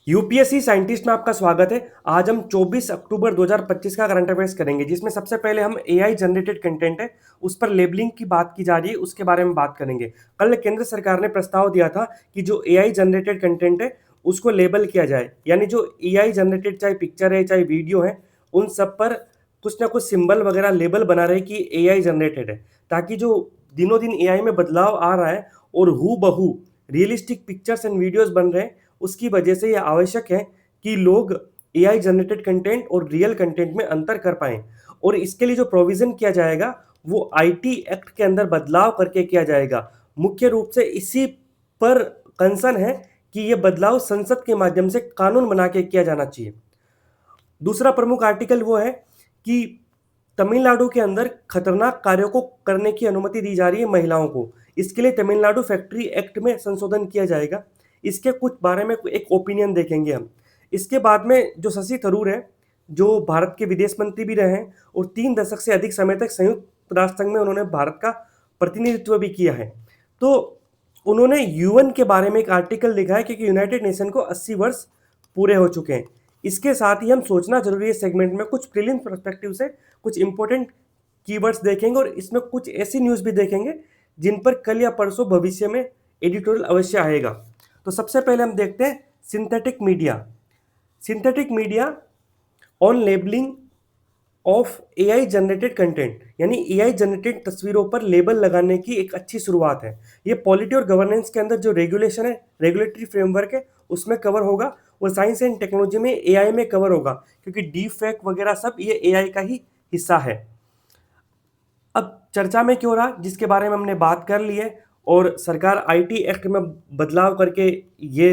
UPSC scientist में आपका स्वागत है। आज हम 24 अक्टूबर 2025 का करंट अफेयर्स करेंगे, जिसमें सबसे पहले हम एआई जनरेटेड कंटेंट है उस पर लेबलिंग की बात की जा रही है, उसके बारे में बात करेंगे। कल केंद्र सरकार ने प्रस्ताव दिया था कि जो एआई जनरेटेड कंटेंट है उसको लेबल किया जाए, यानी जो एआई जनरेटेड चाहे पिक्चर है चाहे वीडियो है उन सब पर कुछ ना कुछ सिंबल वगैरह लेबल बना रहे कि एआई जनरेटेड है, ताकि जो दिनों दिन एआई में बदलाव आ रहा है और हु बहू रियलिस्टिक पिक्चर्स एंड वीडियोस बन रहे हैं, उसकी वजह से ये आवश्यक है कि लोग एआई जनरेटेड कंटेंट और रियल कंटेंट में अंतर कर पाएं। और इसके लिए जो प्रोविजन किया जाएगा वो आईटी एक्ट के अंदर बदलाव करके किया जाएगा। मुख्य रूप से इसी पर कंसर्न है कि ये बदलाव संसद के माध्यम से कानून बना के किया जाना चाहिए। दूसरा प्रमुख आर्टिकल वो है कि तमिलनाडु के अंदर खतरनाक कार्यों को करने की अनुमति दी जा रही है महिलाओं को। इसके लिए तमिलनाडु फैक्ट्री एक्ट में संशोधन किया जाएगा। इसके कुछ बारे में एक ओपिनियन देखेंगे हम। इसके बाद में जो शशि थरूर है, जो भारत के विदेश मंत्री भी रहे हैं और 3 दशक से अधिक समय तक संयुक्त राष्ट्र संघ में उन्होंने भारत का प्रतिनिधित्व भी किया है, तो उन्होंने यूएन के बारे में एक आर्टिकल लिखा है, क्योंकि यूनाइटेड नेशन को 80 वर्ष पूरे हो चुके हैं। इसके साथ ही हम सोचना जरूरी है सेगमेंट में कुछ प्रीलिम पर्सपेक्टिव से कुछ इंपॉर्टेंट कीवर्ड्स देखेंगे और इसमें कुछ ऐसी न्यूज़ भी देखेंगे जिन पर कल या परसों भविष्य में एडिटोरियल अवश्य आएगा। तो सबसे पहले हम देखते हैं synthetic media. Synthetic media on labelling of AI generated content, यानी एआई जनरेटेड तस्वीरों पर लेबल लगाने की एक अच्छी शुरुआत है। ये पॉलिटी और गवर्नेंस के अंदर जो रेगुलेशन है, रेगुलेटरी फ्रेमवर्क है, उसमें कवर होगा और साइंस एंड टेक्नोलॉजी में एआई में कवर होगा, क्योंकि डीप फेक वगैरह सब ये एआई का ही हिस्सा है। अब चर्चा में क्यों रहा, जिसके बारे में हमने बात कर ली है, और सरकार आईटी एक्ट में बदलाव करके ये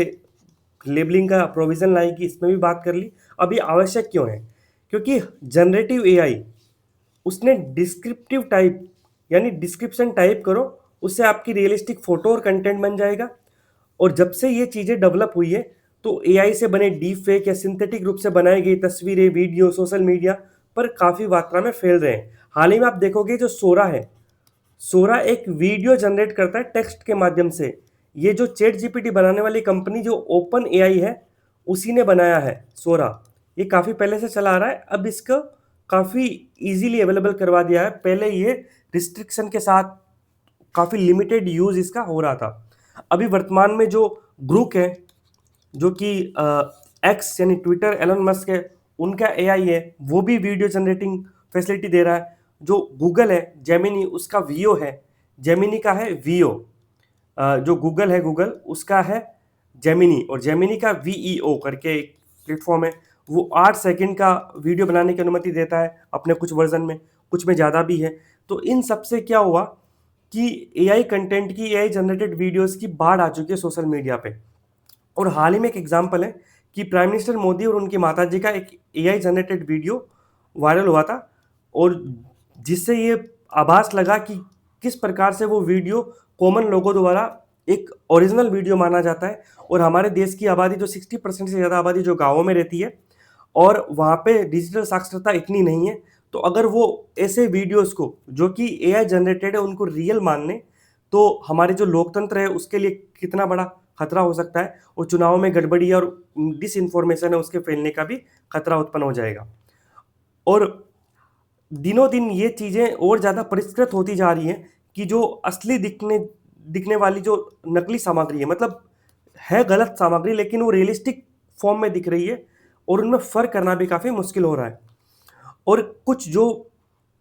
लेबलिंग का प्रोविज़न लाएगी, इसमें भी बात कर ली। अब ये आवश्यक क्यों है? क्योंकि जनरेटिव एआई उसने डिस्क्रिप्टिव टाइप, यानी डिस्क्रिप्शन टाइप करो, उससे आपकी रियलिस्टिक फ़ोटो और कंटेंट बन जाएगा। और जब से ये चीज़ें डेवलप हुई है तो एआई से बने डीप फेक या सिंथेटिक रूप से बनाई गई तस्वीरें, वीडियो सोशल मीडिया पर काफ़ी मात्रा में फैल रहे हैं। हाल ही में आप देखोगे जो सोरा है, सोरा एक वीडियो जनरेट करता है टेक्स्ट के माध्यम से। ये जो चैट जीपीटी बनाने वाली कंपनी जो ओपन एआई है उसी ने बनाया है सोरा। ये काफ़ी पहले से चला आ रहा है, अब इसको काफ़ी इजीली अवेलेबल करवा दिया है। पहले ये रिस्ट्रिक्शन के साथ काफ़ी लिमिटेड यूज़ इसका हो रहा था। अभी वर्तमान में जो ग्रुप है, जो कि एक्स यानी ट्विटर एलन मस्क है, उनका एआई है, वो भी वीडियो जनरेटिंग फैसिलिटी दे रहा है। जो गूगल है जेमिनी, उसका वीओ है, जेमिनी का है वीओ। जो गूगल है, गूगल उसका है जेमिनी, और जेमिनी का वीईओ करके एक प्लेटफॉर्म है। वो 8 सेकंड का वीडियो बनाने की अनुमति देता है अपने कुछ वर्जन में, कुछ में ज़्यादा भी है। तो इन सब से क्या हुआ कि एआई कंटेंट की, एआई जनरेटेड वीडियोस की बाढ़ आ चुकी है सोशल मीडिया पे। और हाल ही में एक एग्जांपल है कि प्राइम मिनिस्टर मोदी और उनकी माताजी का एक एआई जनरेटेड वीडियो वायरल हुआ था, और जिससे ये आभास लगा कि किस प्रकार से वो वीडियो कॉमन लोगों द्वारा एक ओरिजिनल वीडियो माना जाता है। और हमारे देश की आबादी जो 60% से ज़्यादा आबादी जो गाँवों में रहती है और वहाँ पे डिजिटल साक्षरता इतनी नहीं है, तो अगर वो ऐसे वीडियोस को जो कि एआई जनरेटेड है उनको रियल मान लें, तो हमारे जो लोकतंत्र है उसके लिए कितना बड़ा खतरा हो सकता है, और चुनाव में गड़बड़ी और डिस इन्फॉर्मेशन है उसके फैलने का भी खतरा उत्पन्न हो जाएगा। और दिनों दिन ये चीज़ें और ज़्यादा परिष्कृत होती जा रही हैं कि जो असली दिखने दिखने वाली जो नकली सामग्री है, मतलब है गलत सामग्री लेकिन वो रियलिस्टिक फॉर्म में दिख रही है, और उनमें फ़र्क करना भी काफ़ी मुश्किल हो रहा है। और कुछ जो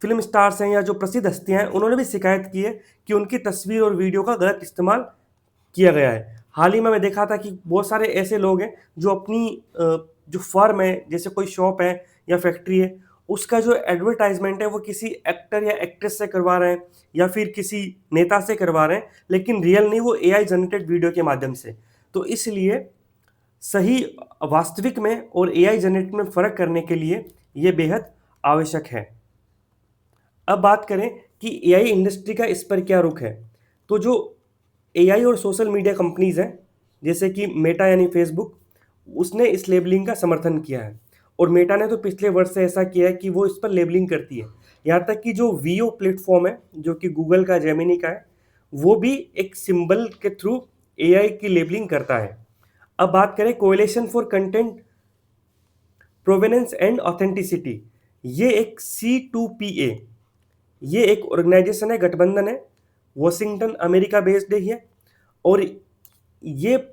फ़िल्म स्टार्स हैं या जो प्रसिद्ध हस्तियाँ हैं, उन्होंने भी शिकायत की है कि उनकी तस्वीर और वीडियो का गलत इस्तेमाल किया गया है। हाल ही में मैं देखा था कि बहुत सारे ऐसे लोग हैं जो अपनी जो फर्म है, जैसे कोई शॉप है या फैक्ट्री है, उसका जो एडवर्टाइजमेंट है वो किसी एक्टर या एक्ट्रेस से करवा रहे हैं या फिर किसी नेता से करवा रहे हैं, लेकिन रियल नहीं, वो एआई जनरेटेड वीडियो के माध्यम से। तो इसलिए सही वास्तविक में और एआई जनरेट में फ़र्क करने के लिए ये बेहद आवश्यक है। अब बात करें कि एआई इंडस्ट्री का इस पर क्या रुख है। तो जो एआई और सोशल मीडिया कंपनीज़ हैं, जैसे कि मेटा यानी फेसबुक, उसने इस लेबलिंग का समर्थन किया है। और मेटा ने तो पिछले वर्ष से ऐसा किया है कि वो इस पर लेबलिंग करती है। यहाँ तक कि जो वीओ प्लेटफॉर्म है, जो कि गूगल का जेमिनी का है, वो भी एक सिंबल के थ्रू एआई की लेबलिंग करता है। अब बात करें coalition for content provenance and authenticity. ये एक C2PA, ये एक ऑर्गेनाइजेशन है, गठबंधन है, वॉशिंगटन अमेरिका बेस्ड है ये, और ये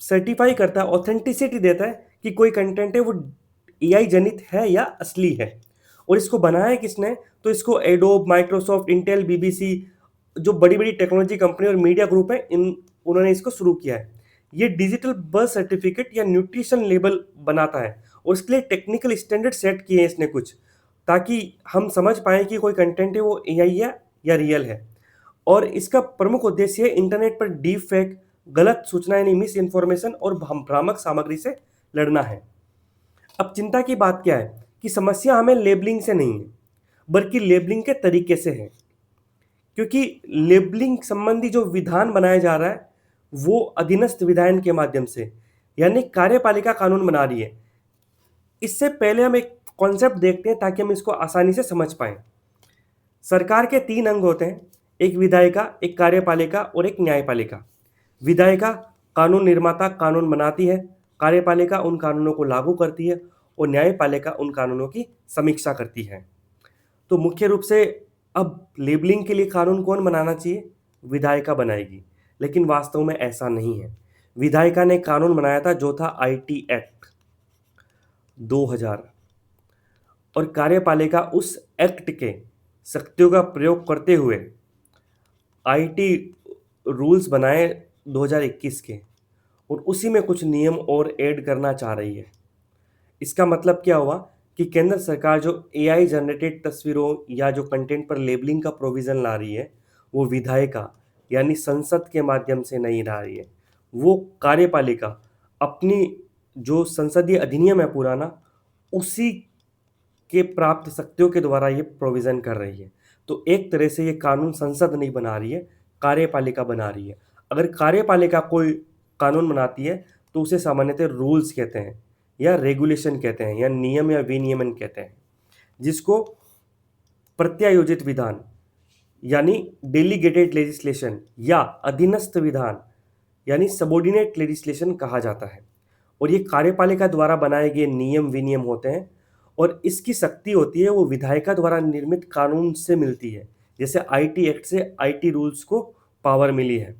सर्टिफाई करता है, ऑथेंटिसिटी देता है कि कोई कंटेंट है वो एआई जनित है या असली है। और इसको बनाया किसने? तो इसको एडोब, माइक्रोसॉफ्ट, इंटेल, बीबीसी, जो बड़ी बड़ी टेक्नोलॉजी कंपनी और मीडिया ग्रुप है, इन उन्होंने इसको शुरू किया है। ये डिजिटल बर्थ सर्टिफिकेट या न्यूट्रिशन लेबल बनाता है, और इसके लिए टेक्निकल स्टैंडर्ड सेट किए हैं इसने कुछ, ताकि हम समझ पाए कि कोई कंटेंट है वो एआई है या रियल है। और इसका प्रमुख उद्देश्य है इंटरनेट पर डीप फेक, गलत सूचना यानी मिस इन्फॉर्मेशन और भ्रामक सामग्री से लड़ना है। अब चिंता की बात क्या है कि समस्या हमें लेबलिंग से नहीं है, बल्कि लेबलिंग के तरीके से है। क्योंकि लेबलिंग संबंधी जो विधान बनाया जा रहा है वो अधीनस्थ विधान के माध्यम से, यानी कार्यपालिका कानून बना रही है। इससे पहले हम एक कॉन्सेप्ट देखते हैं ताकि हम इसको आसानी से समझ पाएं। सरकार के 3 अंग होते हैं, एक विधायिका, एक कार्यपालिका और एक न्यायपालिका। विधायिका कानून निर्माता, कानून बनाती है, कार्यपालिका उन कानूनों को लागू करती है, और न्यायपालिका उन कानूनों की समीक्षा करती है। तो मुख्य रूप से अब लेबलिंग के लिए कानून कौन बनाना चाहिए? विधायिका बनाएगी, लेकिन वास्तव में ऐसा नहीं है। विधायिका ने कानून बनाया था जो था आईटी एक्ट 2000, और कार्यपालिका उस एक्ट के शक्तियों का प्रयोग करते हुए आईटी रूल्स बनाए 2021 के, और उसी में कुछ नियम और ऐड करना चाह रही है। इसका मतलब क्या हुआ कि केंद्र सरकार जो एआई जनरेटेड तस्वीरों या जो कंटेंट पर लेबलिंग का प्रोविज़न ला रही है, वो विधायिका यानी संसद के माध्यम से नहीं ला रही है, वो कार्यपालिका अपनी जो संसदीय अधिनियम है पुराना, उसी के प्राप्त शक्तियों के द्वारा ये प्रोविज़न कर रही है। तो एक तरह से ये कानून संसद नहीं बना रही है, कार्यपालिका बना रही है। अगर कार्यपालिका कोई कानून बनाती है तो उसे सामान्यतः रूल्स कहते हैं, या रेगुलेशन कहते हैं, या नियम या विनियमन कहते हैं, जिसको प्रत्यायोजित विधान यानी डेलीगेटेड लेजिस्लेशन या अधीनस्थ विधान यानी सबॉर्डिनेट लेजिस्लेशन कहा जाता है। और ये कार्यपालिका द्वारा बनाए गए नियम विनियम होते हैं, और इसकी शक्ति होती है वो विधायिका द्वारा निर्मित कानून से मिलती है। जैसे आईटी एक्ट से आईटी रूल्स को पावर मिली है,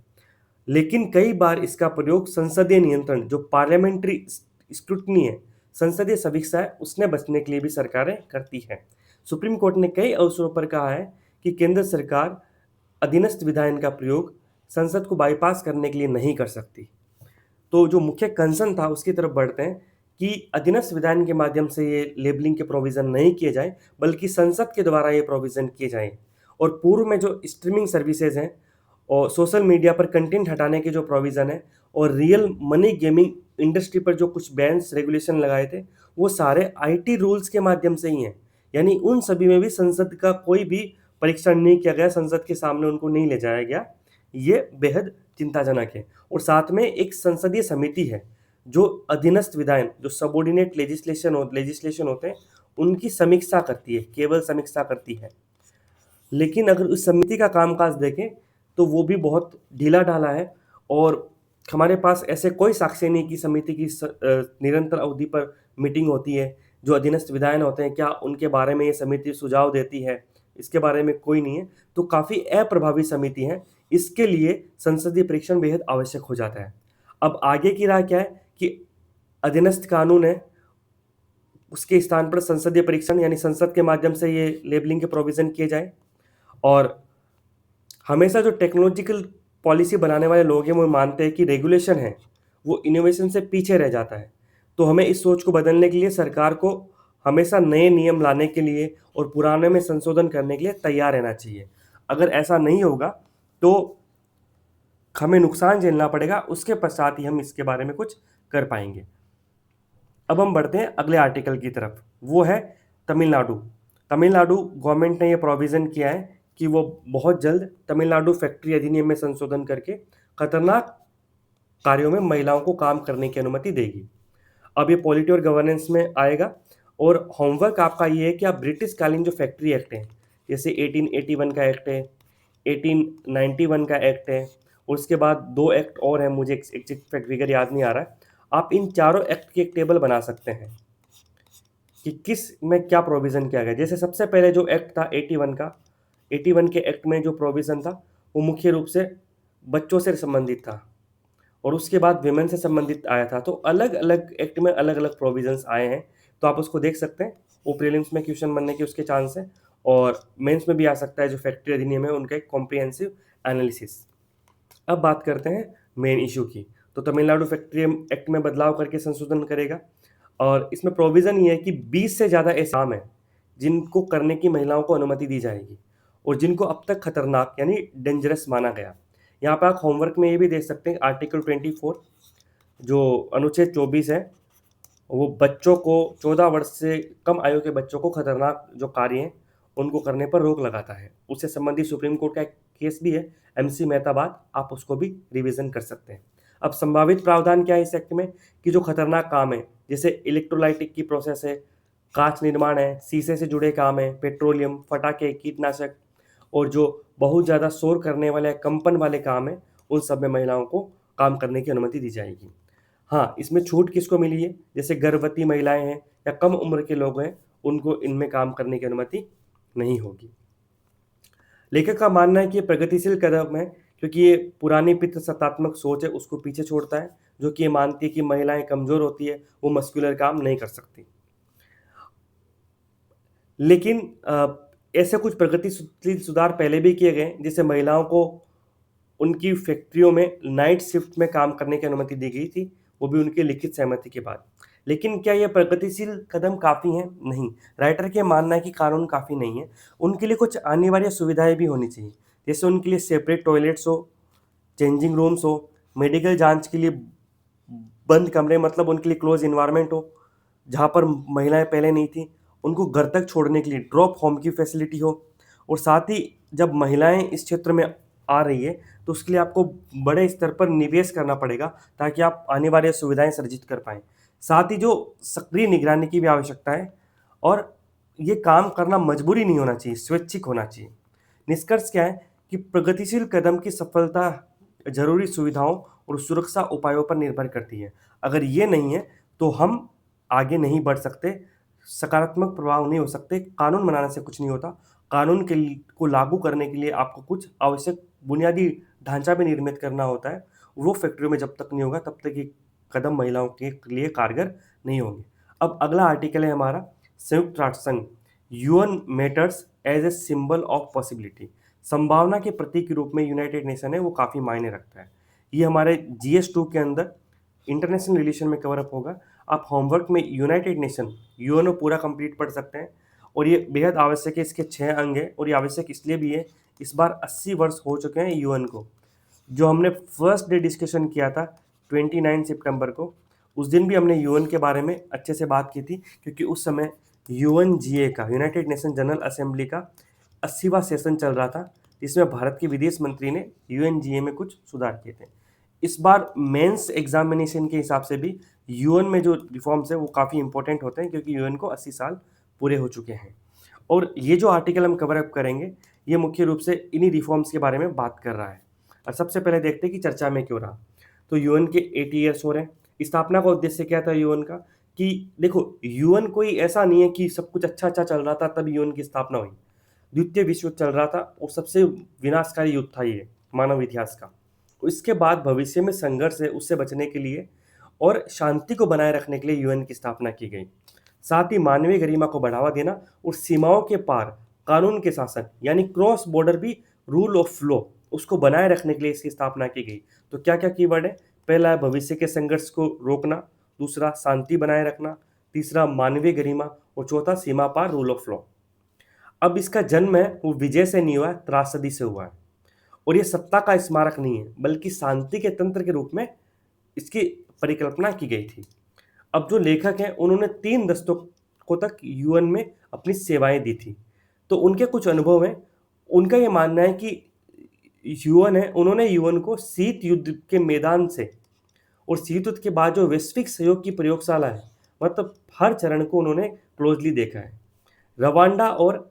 लेकिन कई बार इसका प्रयोग संसदीय नियंत्रण, जो पार्लियामेंट्री स्क्रूटनी है, संसदीय समीक्षा है, उसने बचने के लिए भी सरकारें करती हैं। सुप्रीम कोर्ट ने कई अवसरों पर कहा है कि केंद्र सरकार अधीनस्थ विधान का प्रयोग संसद को बाईपास करने के लिए नहीं कर सकती। तो जो मुख्य कंसर्न था उसकी तरफ बढ़ते हैं कि अधीनस्थ विधान के माध्यम से ये लेबलिंग के प्रोविज़न नहीं किए जाए, बल्कि संसद के द्वारा ये प्रोविज़न किए जाएँ। और पूर्व में जो स्ट्रीमिंग सर्विसेज हैं और सोशल मीडिया पर कंटेंट हटाने के जो प्रोविज़न है, और रियल मनी गेमिंग इंडस्ट्री पर जो कुछ बैन्स रेगुलेशन लगाए थे, वो सारे आईटी रूल्स के माध्यम से ही हैं। यानी उन सभी में भी संसद का कोई भी परीक्षण नहीं किया गया, संसद के सामने उनको नहीं ले जाया गया। ये बेहद चिंताजनक है। और साथ में एक संसदीय समिति है जो अधीनस्थ विधान, जो सबॉर्डिनेट लेजिस्लेशन होते हैं, उनकी समीक्षा करती है, केवल समीक्षा करती है। लेकिन अगर उस समिति का कामकाज देखें तो वो भी बहुत ढीला-ढाला है, और हमारे पास ऐसे कोई साक्ष्य नहीं कि समिति की निरंतर अवधि पर मीटिंग होती है। जो अधीनस्थ विधायन होते हैं, क्या उनके बारे में ये समिति सुझाव देती है? इसके बारे में कोई नहीं है। तो काफ़ी अप्रभावी समिति है। इसके लिए संसदीय परीक्षण बेहद आवश्यक हो जाता है। अब आगे की राह क्या है कि अधीनस्थ कानून है, उसके स्थान पर संसदीय परीक्षण यानी संसद के माध्यम से ये लेबलिंग के प्रोविज़न किए जाएँ। और हमेशा जो टेक्नोलॉजिकल पॉलिसी बनाने वाले लोग हैं वो मानते हैं कि रेगुलेशन है वो इनोवेशन से पीछे रह जाता है। तो हमें इस सोच को बदलने के लिए सरकार को हमेशा नए नियम लाने के लिए और पुराने में संशोधन करने के लिए तैयार रहना चाहिए। अगर ऐसा नहीं होगा तो हमें नुकसान झेलना पड़ेगा, उसके पश्चात ही हम इसके बारे में कुछ कर पाएंगे। अब हम बढ़ते हैं अगले आर्टिकल की तरफ, वो है तमिलनाडु। तमिलनाडु गवर्नमेंट ने ये प्रोविज़न किया है कि वो बहुत जल्द तमिलनाडु फैक्ट्री अधिनियम में संशोधन करके खतरनाक कार्यों में महिलाओं को काम करने की अनुमति देगी। अब ये पॉलिटी और गवर्नेंस में आएगा, और होमवर्क आपका ये है कि आप ब्रिटिश कालीन जो फैक्ट्री एक्ट है, जैसे 1881 का एक्ट है, 1891 का एक्ट है, और उसके बाद 2 एक्ट और हैं, मुझे एग्जैक्ट फिगर याद नहीं आ रहा है। आप इन चारों एक्ट की एक टेबल बना सकते हैं कि किस में क्या प्रोविज़न किया गया। जैसे सबसे पहले जो एक्ट था 81 का, 81 के एक्ट में जो प्रोविज़न था वो मुख्य रूप से बच्चों से संबंधित था और उसके बाद विमेन से संबंधित आया था। तो अलग अलग एक्ट में अलग अलग प्रोविजंस आए हैं, तो आप उसको देख सकते हैं। वो प्रीलिम्स में क्वेश्चन बनने के उसके चांस है और मेंस में भी आ सकता है। जो फैक्ट्री अधिनियम है उनका एक कॉम्प्रिहेंसिव एनालिसिस। अब बात करते हैं मेन इशू की। तो तमिलनाडु फैक्ट्री एक्ट में बदलाव करके संशोधन करेगा और इसमें प्रोविज़न ये है कि 20 से ज़्यादा ऐसे काम हैं जिनको करने की महिलाओं को अनुमति दी जाएगी और जिनको अब तक खतरनाक यानी डेंजरस माना गया। यहाँ पे आप होमवर्क में ये भी देख सकते हैं आर्टिकल 24 जो अनुच्छेद 24 है, वो बच्चों को 14 वर्ष से कम आयु के बच्चों को खतरनाक जो कार्य हैं उनको करने पर रोक लगाता है। उससे संबंधित सुप्रीम कोर्ट का एक केस भी है, एमसी मेहता बाद, आप उसको भी रिवीजन कर सकते हैं। अब संभावित प्रावधान क्या है इस एक्ट में कि जो खतरनाक काम है जैसे इलेक्ट्रोलाइटिक की प्रोसेस है, कांच निर्माण है, शीशे से जुड़े काम है, पेट्रोलियम, फटाके, कीटनाशक और जो बहुत ज़्यादा शोर करने वाले कंपन वाले काम है उन सब में महिलाओं को काम करने की अनुमति दी जाएगी। हाँ, इसमें छूट किसको मिली है? जैसे गर्भवती महिलाएँ हैं या कम उम्र के लोग हैं, उनको इनमें काम करने की अनुमति नहीं होगी। लेखक का मानना है कि ये प्रगतिशील कदम है क्योंकि ये पुरानी पितृसत्तात्मक सोच है उसको पीछे छोड़ता है, जो कि ये मानती है कि महिलाएँ कमज़ोर होती है, वो मस्कुलर काम नहीं कर सकती। लेकिन ऐसे कुछ प्रगतिशील सुधार पहले भी किए गए हैं, जैसे महिलाओं को उनकी फैक्ट्रियों में नाइट शिफ्ट में काम करने की अनुमति दी गई थी, वो भी उनकी लिखित सहमति के बाद। लेकिन क्या ये प्रगतिशील कदम काफ़ी हैं? नहीं। राइटर का मानना है कि कानून काफ़ी नहीं है, उनके लिए कुछ अनिवार्य सुविधाएँ भी होनी चाहिए। जैसे उनके लिए सेपरेट टॉयलेट्स हो, चेंजिंग रूम्स हो, मेडिकल जाँच के लिए बंद कमरे मतलब उनके लिए क्लोज़ एनवायरनमेंट हो, जहाँ पर महिलाएँ पहले नहीं थीं, उनको घर तक छोड़ने के लिए ड्रॉप होम की फैसिलिटी हो और साथ ही जब महिलाएँ इस क्षेत्र में आ रही है, तो उसके लिए आपको बड़े स्तर पर निवेश करना पड़ेगा ताकि आप अनिवार्य सुविधाएँ सृजित कर पाएँ। साथ ही जो सक्रिय निगरानी की भी आवश्यकता है और ये काम करना मजबूरी नहीं होना चाहिए, स्वैच्छिक होना चाहिए। निष्कर्ष क्या है कि प्रगतिशील कदम की सफलता ज़रूरी सुविधाओं और सुरक्षा उपायों पर निर्भर करती है। अगर ये नहीं है, तो हम आगे नहीं बढ़ सकते, सकारात्मक प्रभाव नहीं हो सकते, कानून बनाने से कुछ नहीं होता। कानून के लि को लागू करने के लिए आपको कुछ आवश्यक बुनियादी ढाँचा भी निर्मित करना होता है। वो फैक्ट्रियों में जब तक नहीं होगा, तब तक ये कदम महिलाओं के लिए कारगर नहीं होंगे। अब अगला आर्टिकल है हमारा संयुक्त राष्ट्र संघ, UN matters as a symbol of possibility. संभावना के प्रतीक के रूप में यूनाइटेड नेशन है, वो काफ़ी मायने रखता है। ये हमारे जीएस 2 के अंदर इंटरनेशनल रिलेशन में कवर अप होगा। आप होमवर्क में यूनाइटेड नेशन यूएनओ पूरा कंप्लीट पढ़ सकते हैं और ये बेहद आवश्यक है। इसके 6 अंग हैं और ये आवश्यक इसलिए भी है, इस बार 80 वर्ष हो चुके हैं यूएन को। जो हमने फर्स्ट डे डिस्कशन किया था 29 सितंबर को, उस दिन भी हमने यूएन के बारे में अच्छे से बात की थी क्योंकि उस समय यूएनजीए का, यूनाइटेड नेशन जनरल असेंबली का 80वां सेशन चल रहा था, जिसमें भारत के विदेश मंत्री ने यूएनजीए में कुछ सुधार किए थे। इस बार मेंस एग्जामिनेशन के हिसाब से भी यूएन में जो रिफॉर्म्स है वो काफ़ी इंपॉर्टेंट होते हैं क्योंकि यूएन को 80 साल पूरे हो चुके हैं। और ये जो आर्टिकल हम कवर अप करेंगे, ये मुख्य रूप से इन्हीं रिफॉर्म्स के बारे में बात कर रहा है। और सबसे पहले देखते हैं कि चर्चा में क्यों रहा। तो यूएन के 80 ईयर्स हो रहे हैं। स्थापना का उद्देश्य क्या था यूएन का? कि देखो, यूएन कोई ऐसा नहीं है कि सब कुछ अच्छा-अच्छा चल रहा था तब यूएन की स्थापना हुई। द्वितीय विश्व युद्ध चल रहा था और सबसे विनाशकारी युद्ध था ये मानव इतिहास का। इसके बाद भविष्य में संघर्ष है उससे बचने के लिए और शांति को बनाए रखने के लिए यूएन की स्थापना की गई। साथ ही मानवीय गरिमा को बढ़ावा देना और सीमाओं के पार कानून के शासन यानी क्रॉस बॉर्डर भी रूल ऑफ लॉ उसको बनाए रखने के लिए इसकी स्थापना की गई। तो क्या-क्या कीवर्ड है? पहला है भविष्य के संघर्ष को रोकना, दूसरा शांति बनाए रखना, तीसरा मानवीय गरिमा और चौथा सीमा पार रूल ऑफ लॉ। अब इसका जन्म है वो विजय से नहीं हुआ है, त्रासदी से हुआ है। और ये सत्ता का स्मारक नहीं है बल्कि शांति के तंत्र के रूप में इसकी परिकल्पना की गई थी। अब जो लेखक हैं उन्होंने 3 दशकों तक यूएन में अपनी सेवाएं दी थी। तो उनके कुछ अनुभव हैं। उनका ये मानना है कि यूएन है, उन्होंने यूएन को शीत युद्ध के मैदान से और शीत युद्ध के बाद जो वैश्विक सहयोग की प्रयोगशाला है, मतलब हर चरण को उन्होंने क्लोजली देखा है। रवांडा और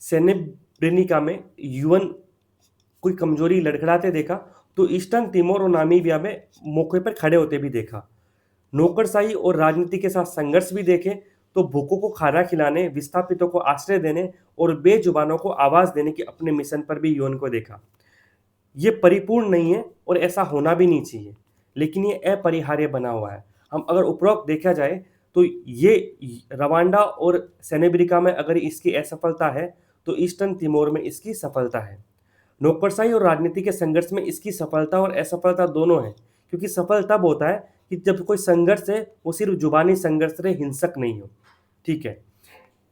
सेरेब्रेनिका में यूएन कोई कमजोरी लड़खड़ाते देखा तो ईस्टर्न तिमोर और नामीबिया में मौके पर खड़े होते भी देखा। नौकरशाही और राजनीति के साथ संघर्ष भी देखे, तो भूखों को खाना खिलाने, विस्थापितों को आश्रय देने और बेजुबानों को आवाज देने के अपने मिशन पर भी यूएन को देखा। ये परिपूर्ण नहीं है और ऐसा होना भी नहीं चाहिए, लेकिन ये अपरिहार्य बना हुआ है। हम अगर उपरोक्त देखा जाए तो ये रवांडा और सेनेब्रिका में अगर इसकी असफलता है, तो ईस्टर्न तिमोर में इसकी सफलता है। नौकरशाही और राजनीति के संघर्ष में इसकी सफलता और असफलता दोनों है, क्योंकि सफल तब होता है कि जब कोई संघर्ष है वो सिर्फ जुबानी संघर्ष रहे, हिंसक नहीं हो। ठीक है।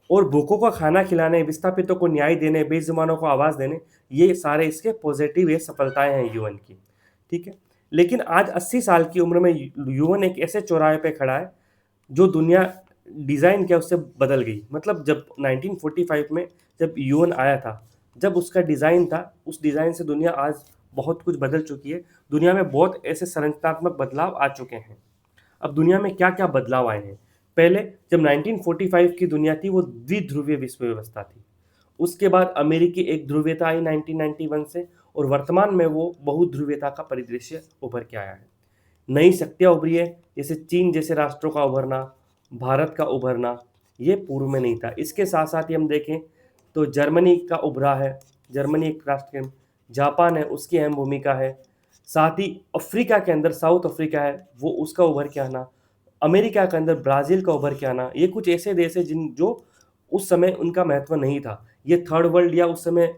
और भूखों को खाना खिलाने, विस्थापितों को न्याय देने, बेजुबानों को आवाज़ देने, ये सारे इसके पॉजिटिव ये सफलताएं हैं यूएन की। ठीक है। लेकिन आज 80 साल की उम्र में यूएन एक ऐसे चौराहे पे खड़ा है जो दुनिया डिज़ाइन क्या उससे बदल गई। मतलब जब 1945 में जब यूएन आया था, जब उसका डिज़ाइन था, उस डिज़ाइन से दुनिया आज बहुत कुछ बदल चुकी है। दुनिया में बहुत ऐसे संरचनात्मक बदलाव आ चुके हैं। अब दुनिया में क्या क्या बदलाव आए हैं। पहले जब 1945 की दुनिया थी वो द्विध्रुवीय विश्व व्यवस्था थी। उसके बाद अमेरिकी एक ध्रुवीयता आई 1991 से, और वर्तमान में वो बहुध्रुवीयता का परिदृश्य उभर के आया है। नई शक्तियाँ उभरी है, जैसे चीन जैसे राष्ट्रों का उभरना, भारत का उभरना, ये पूर्व में नहीं था। इसके साथ साथ ही हम देखें तो जर्मनी का उभरा है, जर्मनी एक राष्ट्र है, जापान है, उसकी अहम भूमिका है। साथ ही अफ्रीका के अंदर साउथ अफ्रीका है, वो उसका उभर के आना, अमेरिका के अंदर ब्राज़ील का उभर के आना, ये कुछ ऐसे देश हैं जिन जो उस समय उनका महत्व नहीं था। ये थर्ड वर्ल्ड या उस समय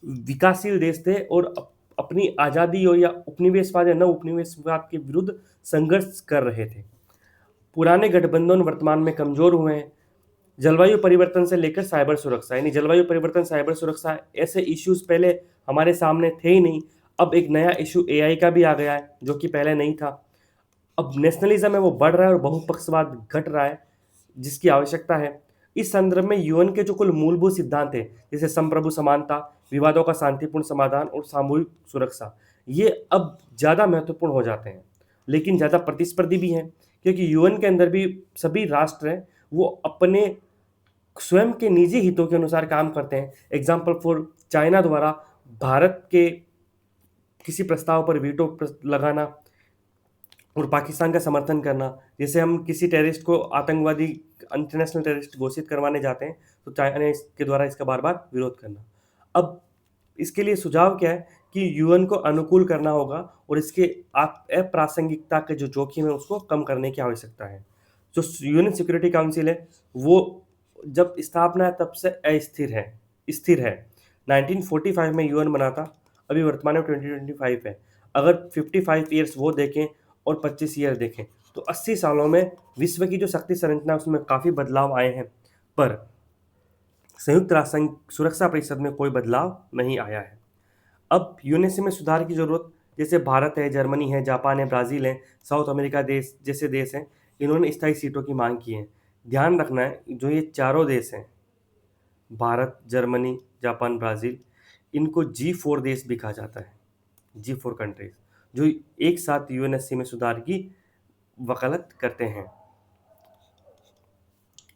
विकासशील देश थे और अपनी आज़ादी हो या उपनिवेशवाद या न उपनिवेशवाद के विरुद्ध संघर्ष कर रहे थे। पुराने गठबंधन वर्तमान में कमज़ोर हुए हैं। जलवायु परिवर्तन से लेकर साइबर सुरक्षा, यानी जलवायु परिवर्तन, साइबर सुरक्षा, ऐसे इश्यूज़ पहले हमारे सामने थे ही नहीं। अब एक नया इशू एआई का भी आ गया है, जो कि पहले नहीं था। अब नेशनलिज्म है वो बढ़ रहा है और बहुपक्षवाद घट रहा है, जिसकी आवश्यकता है। इस संदर्भ में यूएन के जो कुल मूलभूत सिद्धांत हैं, जैसे संप्रभु समानता, विवादों का शांतिपूर्ण समाधान और सामूहिक सुरक्षा, ये अब ज़्यादा महत्वपूर्ण हो जाते हैं। लेकिन ज़्यादा प्रतिस्पर्धी भी हैं, क्योंकि यूएन के अंदर भी सभी राष्ट्र हैं वो अपने स्वयं के निजी हितों के अनुसार काम करते हैं। एग्जाम्पल फॉर चाइना द्वारा भारत के किसी प्रस्ताव पर वीटो लगाना और पाकिस्तान का समर्थन करना। जैसे हम किसी टेररिस्ट को आतंकवादी, इंटरनेशनल टेररिस्ट घोषित करवाने जाते हैं, तो चाइना के द्वारा इसका बार बार विरोध करना। अब इसके लिए सुझाव क्या है कि यूएन को अनुकूल करना होगा और इसके अप्रासंगिकता के जो जोखिम है उसको कम करने की आवश्यकता है। जो यूएन सिक्योरिटी काउंसिल है वो जब स्थापना है तब से अस्थिर है, स्थिर है। 1945 में यूएन बना था, अभी वर्तमान में 2025 है। अगर 55 ईयर्स वो देखें और 25 ईयर देखें, तो 80 सालों में विश्व की जो शक्ति संरचना उसमें काफ़ी बदलाव आए हैं, पर संयुक्त राष्ट्र संघ सुरक्षा परिषद में कोई बदलाव नहीं आया है। अब यूएनएससी में सुधार की ज़रूरत, जैसे भारत है, जर्मनी है, जापान है, ब्राज़ील है, साउथ अमेरिका देश जैसे देश हैं, इन्होंने स्थायी सीटों की मांग की है। ध्यान रखना है जो ये चारों देश हैं, भारत, जर्मनी, जापान, ब्राज़ील, इनको G4 देश भी कहा जाता है, G4 कंट्रीज, जो एक साथ यूएनएससी में सुधार की वकालत करते हैं।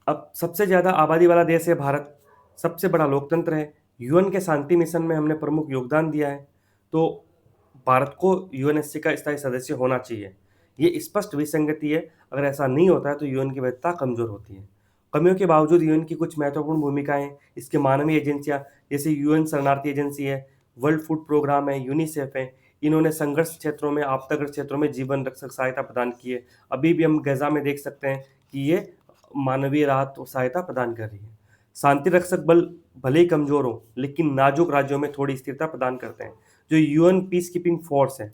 अब सबसे ज़्यादा आबादी वाला देश है भारत, सबसे बड़ा लोकतंत्र है, यूएन के शांति मिशन में हमने प्रमुख योगदान दिया है, तो भारत को यूएनएससी का स्थायी सदस्य होना चाहिए। ये स्पष्ट विसंगति है, अगर ऐसा नहीं होता है तो यूएन की वैधता कमज़ोर होती है। कमियों के बावजूद यूएन की कुछ महत्वपूर्ण भूमिकाएं हैं। इसके मानवीय एजेंसियां, जैसे यूएन शरणार्थी एजेंसी है, वर्ल्ड फूड प्रोग्राम है, यूनिसेफ है, इन्होंने संघर्ष क्षेत्रों में, आपदाग्रस्त क्षेत्रों में जीवन रक्षक सहायता प्रदान की है। अभी भी हम गजा में देख सकते हैं कि ये मानवीय राहत और सहायता प्रदान कर रही है। शांति रक्षक बल भले ही कमज़ोर हो, लेकिन नाजुक राज्यों में थोड़ी स्थिरता प्रदान करते हैं। जो यूएन पीस कीपिंग फोर्स है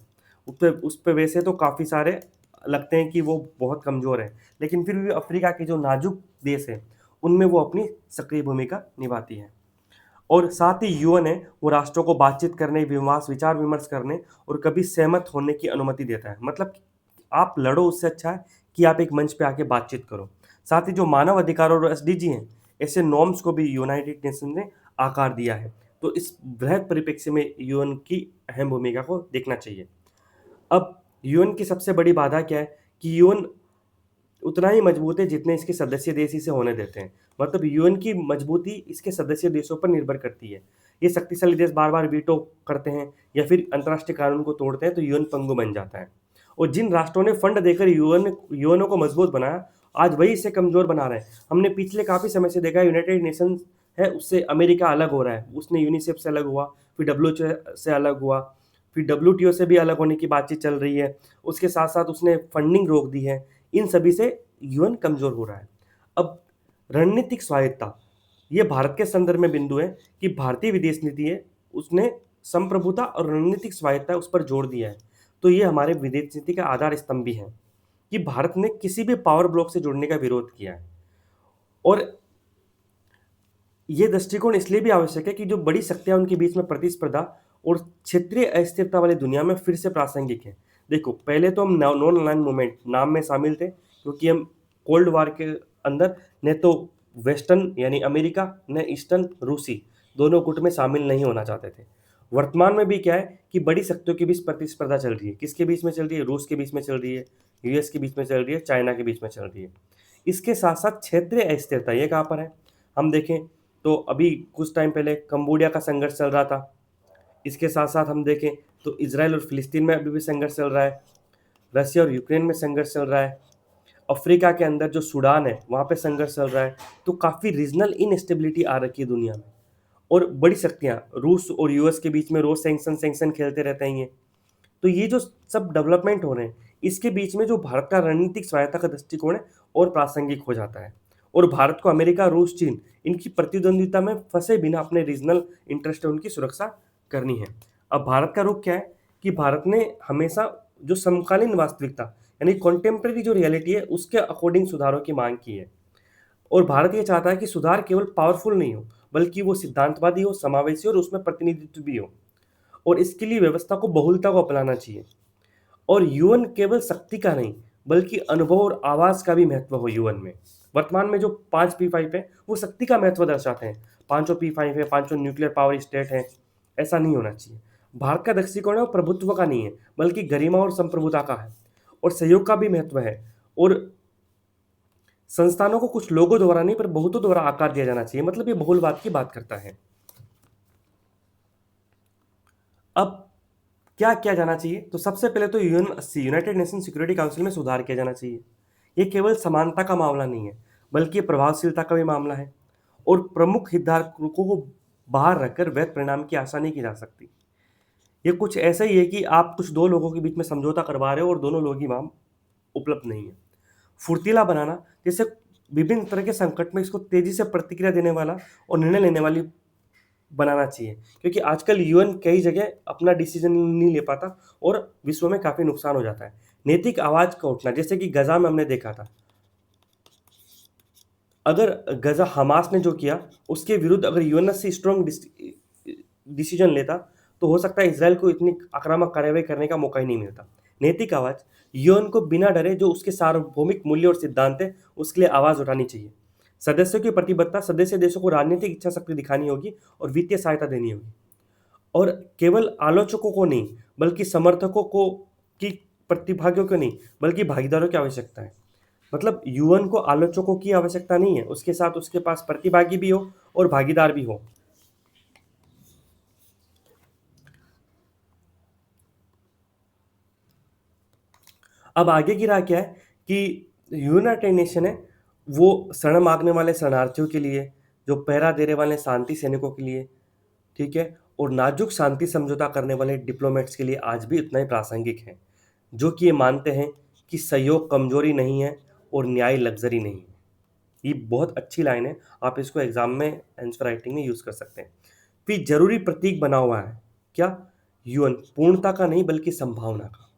उस पर वैसे तो काफ़ी सारे लगते हैं कि वो बहुत कमज़ोर है, लेकिन फिर भी अफ्रीका के जो नाजुक देश हैं उनमें वो अपनी सक्रिय भूमिका निभाती है। और साथ ही यूएन है वो राष्ट्रों को बातचीत करने, विचार विमर्श करने और कभी सहमत होने की अनुमति देता है। मतलब आप लड़ो, उससे अच्छा है कि आप एक मंच पे आके बातचीत करो। साथ ही जो मानव अधिकार और एसडीजी हैं, ऐसे नॉर्म्स को भी यूनाइटेड नेशन ने आकार दिया है। तो इस बृहद परिप्रेक्ष्य में यूएन की अहम भूमिका को देखना चाहिए। अब यूएन की सबसे बड़ी बाधा क्या है कि यूएन उतना ही मजबूत है जितने इसके सदस्य देश इसे होने देते हैं। मतलब यूएन की मजबूती इसके सदस्य देशों पर निर्भर करती है। ये शक्तिशाली देश बार बार वीटो करते हैं या फिर अंतर्राष्ट्रीय कानून को तोड़ते हैं तो यूएन पंगु बन जाता है। और जिन राष्ट्रों ने फंड देकर यूएनओ को मजबूत बनाया, आज वही इसे कमजोर बना रहे हैं। हमने पिछले काफी समय से देखा है, यूनाइटेड नेशन है उससे अमेरिका अलग हो रहा है, उसने यूनिसेफ से अलग हुआ, फिर डब्ल्यूएचओ से अलग हुआ, फिर डब्ल्यूटीओ से भी अलग होने की बातचीत चल रही है। उसके साथ साथ उसने फंडिंग रोक दी है। इन सभी से यूएन कमजोर हो रहा है। अब रणनीतिक स्वायत्ता, ये भारत के संदर्भ में बिंदु है कि भारतीय विदेश नीति है, उसने संप्रभुता और रणनीतिक स्वायत्ता उस पर जोर दिया है। तो ये हमारे विदेश नीति का आधार स्तंभ भी है कि भारत ने किसी भी पावर ब्लॉक से जुड़ने का विरोध किया है। और ये दृष्टिकोण इसलिए भी आवश्यक है कि जो बड़ी शक्तियां उनके बीच में प्रतिस्पर्धा और क्षेत्रीय अस्थिरता वाली दुनिया में फिर से प्रासंगिक है। देखो, पहले तो हम नॉन अलाइन मूवमेंट नाम में शामिल थे क्योंकि हम कोल्ड वार के अंदर न तो वेस्टर्न यानी अमेरिका न ईस्टर्न रूसी दोनों गुट में शामिल नहीं होना चाहते थे। वर्तमान में भी क्या है कि बड़ी शक्तियों के बीच प्रतिस्पर्धा चल रही है। किसके बीच में चल रही है? रूस के बीच में चल रही है, यूएस के बीच में चल रही है, चाइना के बीच में चल रही है। इसके साथ साथ क्षेत्रीय अस्थिरता ये कहाँ पर है? हम देखें तो अभी कुछ टाइम पहले कंबोडिया का संघर्ष चल रहा था। इसके साथ साथ हम देखें तो इजराइल और फिलिस्तीन में अभी भी संघर्ष चल रहा है। रशिया और यूक्रेन में संघर्ष चल रहा है। अफ्रीका के अंदर जो सूडान है वहाँ पे संघर्ष चल रहा है। तो काफ़ी रीजनल इनस्टेबिलिटी आ रखी है दुनिया में। और बड़ी शक्तियाँ रूस और यूएस के बीच में रोज सैंक्शन खेलते रहते हैं ये। तो ये जो सब डेवलपमेंट हो रहे हैं, इसके बीच में जो भारत का रणनीतिक स्वायत्ता का दृष्टिकोण है और प्रासंगिक हो जाता है। और भारत को अमेरिका, रूस, चीन इनकी प्रतिद्वंद्विता में फंसे बिना अपने रीजनल इंटरेस्ट है उनकी सुरक्षा करनी है। अब भारत का रुख क्या है कि भारत ने हमेशा जो समकालीन वास्तविकता यानी कॉन्टेम्प्रेरी जो रियलिटी है उसके अकॉर्डिंग सुधारों की मांग की है। और भारत ये चाहता है कि सुधार केवल पावरफुल नहीं हो बल्कि वो सिद्धांतवादी हो, समावेशी और उसमें प्रतिनिधित्व भी हो। और इसके लिए व्यवस्था को बहुलता को अपनाना चाहिए। और यूएन केवल शक्ति का नहीं बल्कि अनुभव और आवाज का भी महत्व हो यूएन में। वर्तमान में जो 5P5 है वो शक्ति का महत्व दर्शाते हैं। पांचों P5 है, पांचों न्यूक्लियर पावर स्टेट है, ऐसा नहीं होना चाहिए। भारत का दृष्टिकोण है वो प्रभुत्व का नहीं है बल्कि गरिमा और संप्रभुता का है। और सहयोग का भी महत्व है। और संस्थानों को कुछ लोगों द्वारा नहीं पर बहुतों द्वारा आकार दिया जाना चाहिए, मतलब ये बहुलवाद की बात करता है। अब क्या किया जाना चाहिए? तो सबसे पहले तो यूनाइटेड नेशन सिक्योरिटी काउंसिल में सुधार किया जाना चाहिए। ये केवल समानता का मामला नहीं है बल्कि ये प्रभावशीलता का भी मामला है। और प्रमुख हितधारकों को बाहर रखकर वैध परिणाम की आशा नहीं की जा सकती। ये कुछ ऐसा ही है कि आप कुछ दो लोगों के बीच में समझौता करवा रहे हो और दोनों लोग ही वहां उपलब्ध नहीं है। फुर्तीला बनाना, जैसे विभिन्न तरह के संकट में इसको तेजी से प्रतिक्रिया देने वाला और निर्णय लेने वाली बनाना चाहिए। क्योंकि आजकल यूएन कई जगह अपना डिसीजन नहीं ले पाता और विश्व में काफी नुकसान हो जाता है। नैतिक आवाज का उठना, जैसे कि गजा में हमने देखा था, अगर गजा हमास ने जो किया उसके विरुद्ध अगर यूएनएससी स्ट्रॉन्ग डिसीजन लेता तो हो सकता है इसराइल को इतनी आक्रामक कार्रवाई करने का मौका ही नहीं मिलता। नैतिक आवाज, यूएन को बिना डरे जो उसके सार्वभौमिक मूल्य और सिद्धांत है उसके लिए आवाज उठानी चाहिए। सदस्यों की प्रतिबद्धता, सदस्य देशों को राजनीतिक इच्छा शक्ति दिखानी होगी और वित्तीय सहायता देनी होगी। और केवल आलोचकों को नहीं बल्कि समर्थकों को की प्रतिभागियों को नहीं बल्कि भागीदारों की आवश्यकता है। मतलब यूएन को आलोचकों की आवश्यकता नहीं है, उसके साथ उसके पास प्रतिभागी भी हो और भागीदार भी हो। अब आगे की राह क्या है कि यूनाइटेड नेशन है वो शरण मांगने वाले शरणार्थियों के लिए, जो पहरा देने वाले शांति सैनिकों के लिए, ठीक है, और नाजुक शांति समझौता करने वाले डिप्लोमेट्स के लिए आज भी उतना ही प्रासंगिक है, जो कि ये मानते हैं कि सहयोग कमजोरी नहीं है और न्याय लग्जरी नहीं है। ये बहुत अच्छी लाइन है, आप इसको एग्जाम में आंसर राइटिंग में यूज कर सकते हैं। फिर जरूरी प्रतीक बना हुआ है क्या? यूएन पूर्णता का नहीं बल्कि संभावना का।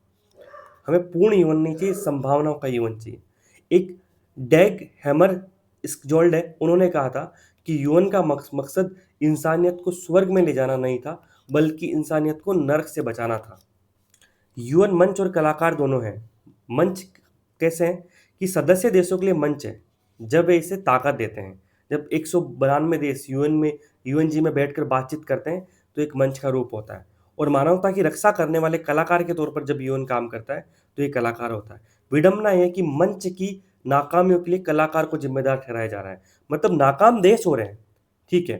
हमें पूर्ण यूएन नहीं चाहिए, संभावनाओं का यूएन चाहिए। एक डैग हैमर स्जोल्ड है, उन्होंने कहा था कि यूएन का मकसद इंसानियत को स्वर्ग में ले जाना नहीं था बल्कि इंसानियत को नर्क से बचाना था। यूएन मंच और कलाकार दोनों हैं। मंच कैसे हैं कि सदस्य देशों के लिए मंच है जब वे इसे ताकत देते हैं। जब 192 देश यूएनजी में बैठकर बातचीत करते हैं तो एक मंच का रूप होता है। और मानवता की रक्षा करने वाले कलाकार के तौर पर जब यूएन काम करता है तो ये कलाकार होता है। विडंबना यह है कि मंच की नाकामियों के लिए कलाकार को जिम्मेदार ठहराया जा रहा है। मतलब नाकाम देश हो रहे हैं, ठीक है,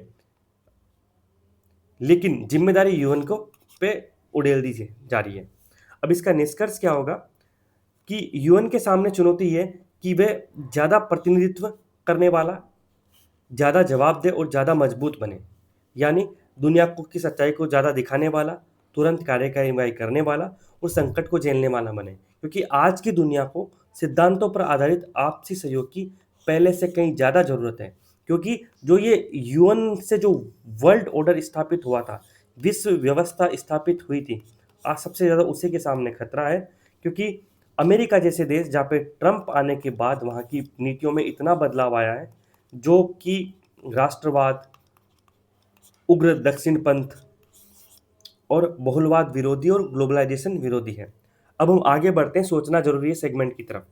लेकिन जिम्मेदारी यूएन को पे उड़ेल दी जा रही है। अब इसका निष्कर्ष क्या होगा कि यूएन के सामने चुनौती है कि वह ज़्यादा प्रतिनिधित्व करने वाला, ज़्यादा जवाबदेह और ज़्यादा मजबूत बने। यानी दुनिया को की सच्चाई को ज़्यादा दिखाने वाला, तुरंत कार्यवाही करने वाला और संकट को झेलने वाला बने। क्योंकि आज की दुनिया को सिद्धांतों पर आधारित आपसी सहयोग की पहले से कहीं ज़्यादा ज़रूरत है। क्योंकि जो ये यूएन से जो वर्ल्ड ऑर्डर स्थापित हुआ था, विश्व व्यवस्था स्थापित हुई थी, आज सबसे ज़्यादा उसी के सामने खतरा है। क्योंकि अमेरिका जैसे देश, जहाँ पे ट्रंप आने के बाद वहाँ की नीतियों में इतना बदलाव आया है, जो कि राष्ट्रवाद, उग्र दक्षिणपंथ और बहुलवाद विरोधी और ग्लोबलाइजेशन विरोधी है। अब हम आगे बढ़ते हैं सोचना जरूरी है सेगमेंट की तरफ।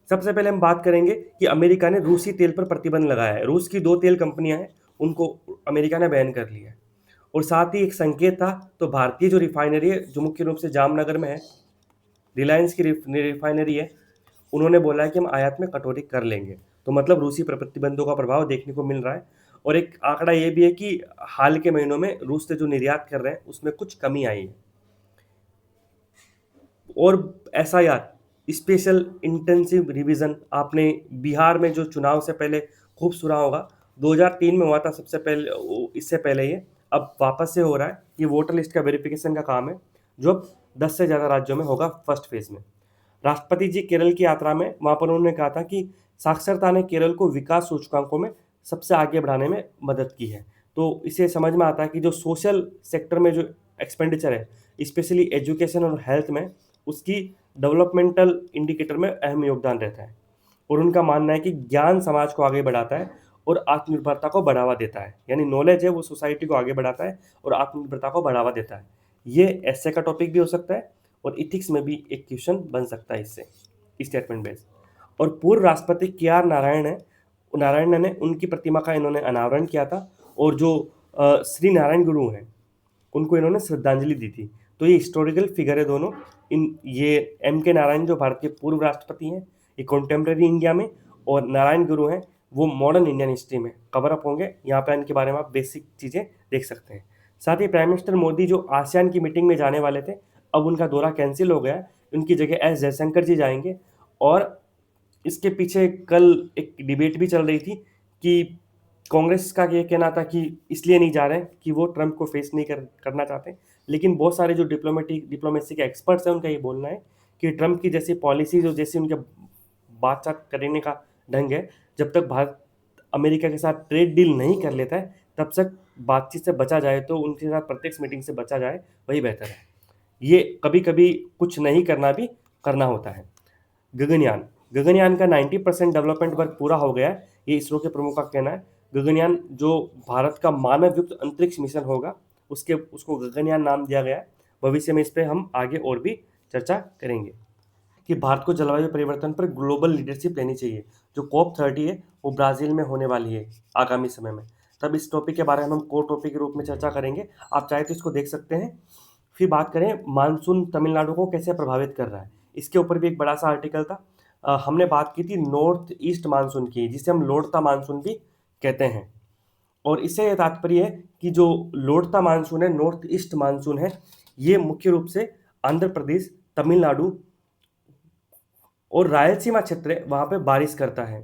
सबसे पहले हम बात करेंगे कि अमेरिका ने रूसी तेल पर प्रतिबंध लगाया है। रूस की 2 तेल कंपनियां हैं, उनको अमेरिका ने बैन कर लिया है। और साथ ही एक संकेत था, तो भारतीय जो रिफाइनरी है, जो मुख्य रूप से जामनगर में है, रिलायंस की रिफाइनरी है, उन्होंने बोला है कि हम आयात में कटौती कर लेंगे। तो मतलब रूसी प्रतिबंधों का प्रभाव देखने को मिल रहा है। और एक आंकड़ा ये भी है कि हाल के महीनों में रूस से जो निर्यात कर रहे हैं उसमें कुछ कमी आई है। और एसआईआर, स्पेशल इंटेंसिव रिवीजन, आपने बिहार में जो चुनाव से पहले खूब सुना होगा, 2003 में हुआ था सबसे पहले, इससे पहले ये अब वापस से हो रहा है। ये वोटर लिस्ट का वेरिफिकेशन का काम है, जो अब 10 से ज़्यादा राज्यों में होगा फर्स्ट फेज में। राष्ट्रपति जी केरल की यात्रा में, वहाँ पर उन्होंने कहा था कि साक्षरता ने केरल को विकास सूचकांकों में सबसे आगे बढ़ाने में मदद की है। तो इसे समझ में आता है कि जो सोशल सेक्टर में जो एक्सपेंडिचर है, स्पेशली एजुकेशन और हेल्थ में, उसकी डेवलपमेंटल इंडिकेटर में अहम योगदान रहता है। और उनका मानना है कि ज्ञान समाज को आगे बढ़ाता है और आत्मनिर्भरता को बढ़ावा देता है। यानी नॉलेज है वो सोसाइटी को आगे बढ़ाता है और आत्मनिर्भरता को बढ़ावा देता है। ये ऐसे का टॉपिक भी हो सकता है और इथिक्स में भी एक क्वेश्चन बन सकता है इससे, स्टेटमेंट बेस्ड। और पूर्व राष्ट्रपति के आर नारायण ने उनकी प्रतिमा का इन्होंने अनावरण किया था। और जो श्री नारायण गुरु हैं, उनको इन्होंने श्रद्धांजलि दी थी। तो ये हिस्टोरिकल फिगर है दोनों। ये एम के नारायण जो भारत के पूर्व राष्ट्रपति हैं, ये कॉन्टेम्प्रेरी इंडिया में, और नारायण गुरु हैं वो मॉडर्न इंडियन हिस्ट्री में कवर अप होंगे। यहाँ पे इनके बारे में आप बेसिक चीज़ें देख सकते हैं। साथ ही प्राइम मिनिस्टर मोदी जो आसियान की मीटिंग में जाने वाले थे, अब उनका दौरा कैंसिल हो गया है। उनकी जगह एस जयशंकर जी जाएंगे। और इसके पीछे कल एक डिबेट भी चल रही थी कि कांग्रेस का ये कहना था कि इसलिए नहीं जा रहे हैं कि वो ट्रंप को फेस नहीं करना चाहते। लेकिन बहुत सारे जो डिप्लोमेसी के एक्सपर्ट्स हैं, उनका ये बोलना है कि ट्रंप की जैसी पॉलिसी, जो जैसी उनके बातचीत करने का ढंग है, जब तक भारत अमेरिका के साथ ट्रेड डील नहीं कर लेता है, तब तक बातचीत से बचा जाए, तो उनके साथ प्रत्यक्ष मीटिंग से बचा जाए, वही बेहतर है। ये कभी कभी कुछ नहीं करना भी करना होता है। गगनयान का 90% डेवलपमेंट वर्क पूरा हो गया है, ये इसरो के प्रमुख का कहना है। गगनयान जो भारत का मानव युक्त अंतरिक्ष मिशन होगा, उसको गगनयान नाम दिया गया है। भविष्य में इस पर हम आगे और भी चर्चा करेंगे कि भारत को जलवायु परिवर्तन पर ग्लोबल लीडरशिप लेनी चाहिए। जो COP30 है वो ब्राज़ील में होने वाली है आगामी समय में। तब इस टॉपिक के बारे में हम कोर टॉपिक के रूप में चर्चा करेंगे, आप चाहे तो इसको देख सकते हैं। फिर बात करें मानसून तमिलनाडु को कैसे प्रभावित कर रहा है, इसके ऊपर भी एक बड़ा सा आर्टिकल था। हमने बात की थी नॉर्थ ईस्ट मानसून की, जिसे हम लोड़ता मानसून भी कहते हैं। और इससे यह तात्पर्य है कि जो लोड़ता मानसून है, नॉर्थ ईस्ट मानसून है, ये मुख्य रूप से आंध्र प्रदेश, तमिलनाडु और रायलसीमा क्षेत्र है, वहाँ पे बारिश करता है।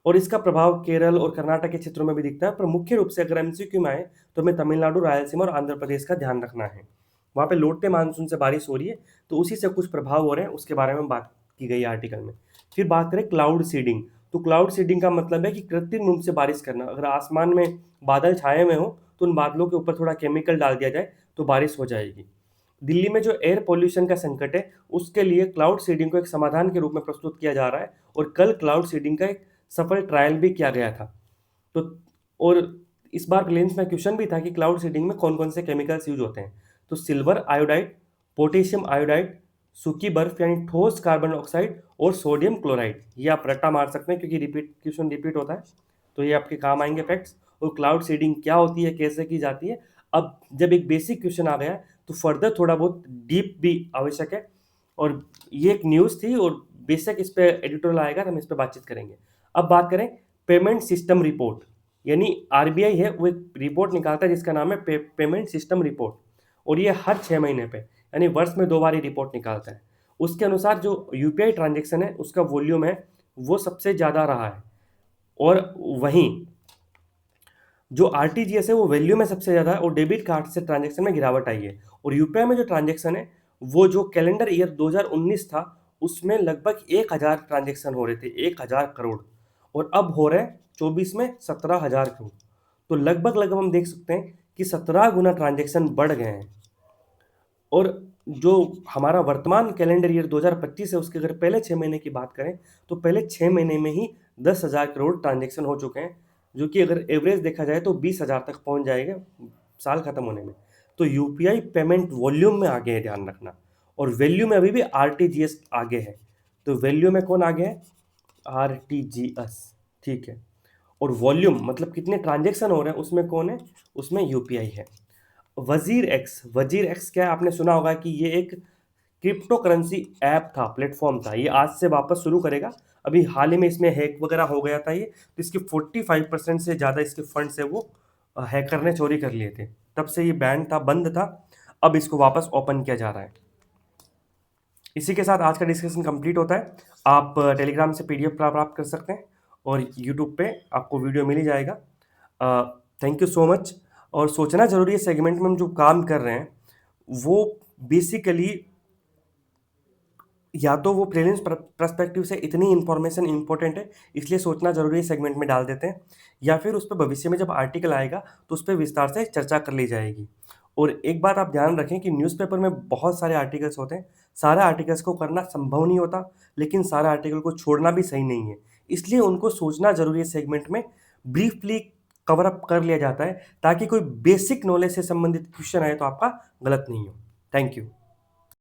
और इसका प्रभाव केरल और कर्नाटक के क्षेत्रों में भी दिखता है। पर मुख्य रूप से अगर एमसीक्यू में आए तो हमें तमिलनाडु, रायलसीमा और आंध्र प्रदेश का ध्यान रखना है। वहाँ पे लौटते मानसून से बारिश हो रही है, तो उसी से कुछ प्रभाव हो रहे हैं, उसके बारे में बात की गई है आर्टिकल में। फिर बात करें क्लाउड सीडिंग, तो क्लाउड सीडिंग का मतलब है कि कृत्रिम रूप से बारिश करना। अगर आसमान में बादल छाए हुए हो तो उन बादलों के ऊपर थोड़ा केमिकल डाल दिया जाए तो बारिश हो जाएगी। दिल्ली में जो एयर पोल्यूशन का संकट है, उसके लिए क्लाउड सीडिंग को एक समाधान के रूप में प्रस्तुत किया जा रहा है। और कल क्लाउड सीडिंग का एक सफल ट्रायल भी किया गया था। तो और इस बार प्रीलिम्स में क्वेश्चन भी था कि क्लाउड सीडिंग में कौन कौन से केमिकल्स यूज होते हैं। तो सिल्वर आयोडाइड, पोटेशियम आयोडाइड, सूखी बर्फ यानी ठोस कार्बन ऑक्साइड और सोडियम क्लोराइड, ये आप रट्टा मार सकते हैं क्योंकि क्वेश्चन रिपीट होता है, तो ये आपके काम आएंगे फैक्ट्स। और क्लाउड सीडिंग क्या होती है, कैसे की जाती है, अब जब एक बेसिक क्वेश्चन आ गया तो फर्दर थोड़ा बहुत डीप भी आवश्यक है। और ये एक न्यूज़ थी और बेशक इस पे एडिटोरियल आएगा तो हम इस पे बातचीत करेंगे। अब बात करें पेमेंट सिस्टम रिपोर्ट। यानी आरबीआई है वो एक रिपोर्ट निकालता है जिसका नाम है पेमेंट सिस्टम रिपोर्ट, और ये हर 6 महीने पे यानी वर्ष में 2 बार ही रिपोर्ट निकालता है। उसके अनुसार जो यूपीआई ट्रांजेक्शन है उसका वॉल्यूम है वो सबसे ज़्यादा रहा है, और वहीं जो आरटीजीएस है वो वैल्यू में सबसे ज़्यादा है, और डेबिट कार्ड से ट्रांजेक्शन में गिरावट आई है। और यूपीआई में जो ट्रांजेक्शन है वो जो कैलेंडर ईयर 2019 था उसमें लगभग 1000 ट्रांजेक्शन हो रहे थे, 1000 करोड़, और अब हो रहे हैं 24 में 17,000 करोड़। तो लगभग लगभग हम देख सकते हैं कि 17 गुना ट्रांजेक्शन बढ़ गए हैं। और जो हमारा वर्तमान कैलेंडर ईयर 2025 है उसके अगर पहले 6 महीने की बात करें तो पहले 6 महीने में ही 10,000 करोड़ ट्रांजेक्शन हो चुके हैं, जो कि अगर एवरेज देखा जाए तो 20,000 तक पहुंच जाएगा साल खत्म होने में। तो यूपीआई पेमेंट वॉल्यूम में आगे है, ध्यान रखना, और वैल्यू में अभी भी आरटीजीएस आगे है। तो वैल्यू में कौन आगे है? आरटीजीएस, ठीक है। और वॉल्यूम मतलब कितने ट्रांजेक्शन हो रहे हैं उसमें कौन है? उसमें यूपीआई है। वजीर एक्स क्या है? आपने सुना होगा कि ये एक क्रिप्टो करेंसी ऐप था, प्लेटफॉर्म था। ये आज से वापस शुरू करेगा। अभी हाल ही में इसमें हैक वगैरह हो गया था ये, तो इसके 45% से ज़्यादा इसके फंड्स है वो हैकर ने चोरी कर लिए थे। तब से ये बैन था, बंद था। अब इसको वापस ओपन किया जा रहा है। इसी के साथ आज का डिस्कशन कंप्लीट होता है। आप टेलीग्राम से पीडीएफ प्राप्त कर सकते हैं, और यूट्यूब पे आपको वीडियो मिल ही जाएगा। Thank you so much. और सोचना जरूरी है, सेगमेंट में हम जो काम कर रहे हैं वो बेसिकली या तो वो प्रीलिम्स पर्सपेक्टिव से इतनी इन्फॉर्मेशन इंपॉर्टेंट है इसलिए सोचना जरूरी है सेगमेंट में डाल देते हैं, या फिर उस पर भविष्य में जब आर्टिकल आएगा तो उस पर विस्तार से चर्चा कर ली जाएगी। और एक बात आप ध्यान रखें कि न्यूज़पेपर में बहुत सारे आर्टिकल्स होते हैं, सारे आर्टिकल्स को करना संभव नहीं होता, लेकिन सारे आर्टिकल को छोड़ना भी सही नहीं है, इसलिए उनको सोचना जरूरी है। सेगमेंट में ब्रीफली कवर अप कर लिया जाता है ताकि कोई बेसिक नॉलेज से संबंधित क्वेश्चन आए तो आपका गलत नहीं हो। Thank you.